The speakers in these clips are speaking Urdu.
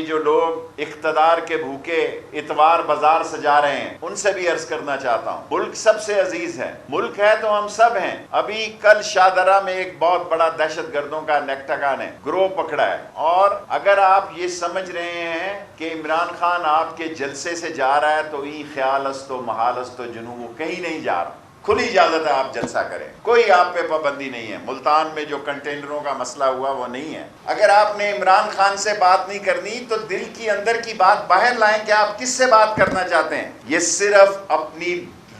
جو لوگ اقتدار کے بھوکے اتوار بازار سجا رہے ہیں ان سے بھی عرض کرنا چاہتا ہوں، ملک سب سے عزیز ہے، ملک ہے تو ہم سب ہیں۔ ابھی کل شاہدرہ میں ایک بہت بڑا دہشت گردوں کا نیکٹگا نے گروہ پکڑا ہے، اور اگر آپ یہ سمجھ رہے ہیں کہ عمران خان آپ کے جلسے سے جا رہا ہے تو ای خیال است و محال است و جنوب، وہ کہیں نہیں جا رہا، کھلی اجازت ہے آپ جلسہ کریں، کوئی آپ پہ پابندی نہیں ہے۔ ملتان میں جو کنٹینروں کا مسئلہ ہوا وہ نہیں ہے۔ اگر آپ نے عمران خان سے بات نہیں کرنی تو دل کی اندر کی بات باہر لائیں کہ آپ کس سے بات کرنا چاہتے ہیں۔ یہ صرف اپنی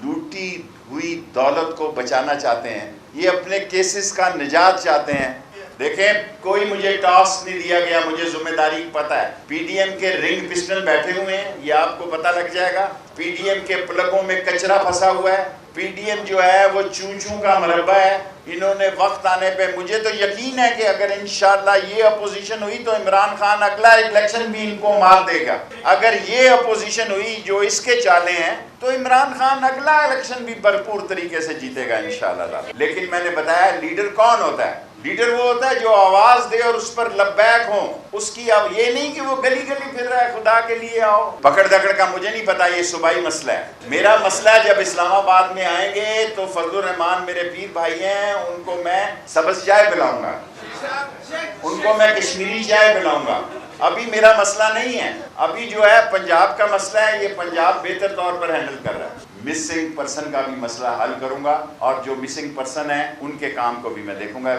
لوٹی ہوئی دولت کو بچانا چاہتے ہیں، یہ اپنے کیسز کا نجات چاہتے ہیں۔ دیکھیں، کوئی مجھے ٹاسک نہیں دیا گیا، مجھے ذمہ داری پتہ ہے۔ پی ڈی ایم کے رنگ پسٹل بیٹھے ہوئے ہیں، یہ آپ کو پتہ لگ جائے گا۔ پی ڈی ایم کے پلگوں میں کچرا پھنسا ہوا ہے، پی ڈی ایم جو ہے وہ چوں چوں کا مربع ہے۔ انہوں نے وقت آنے پہ، مجھے تو یقین ہے کہ اگر انشاءاللہ یہ اپوزیشن ہوئی تو عمران خان اگلا الیکشن بھی ان کو مار دے گا۔ اگر یہ اپوزیشن ہوئی جو اس کے چالے ہیں تو عمران خان اگلا الیکشن بھی بھرپور طریقے سے جیتے گا انشاءاللہ۔ لیکن میں نے بتایا لیڈر کون ہوتا ہے؟ لیڈر وہ ہوتا ہے جو آواز دے اور اس پر لبیک ہوں، اس کی اب یہ نہیں کہ وہ گلی گلی پھر رہا ہے خدا کے لیے آؤ۔ پکڑ دکڑ کا مجھے نہیں پتا، یہ صوبائی مسئلہ ہے۔ میرا مسئلہ جب اسلام آباد میں آئیں گے تو فضل الرحمان میرے پیر بھائی ہیں، ان کو میں سبز چائے پلاؤں گا، ان کو میں کشمیری چائے پلاؤں گا۔ ابھی میرا مسئلہ نہیں ہے، ابھی جو ہے پنجاب کا مسئلہ ہے، یہ پنجاب بہتر طور پر ہینڈل کر رہا ہے۔ مسنگ پرسن کا بھی مسئلہ حل کروں گا، اور جو مسنگ پرسن ہیں ان کے کام کو بھی میں دیکھوں گا۔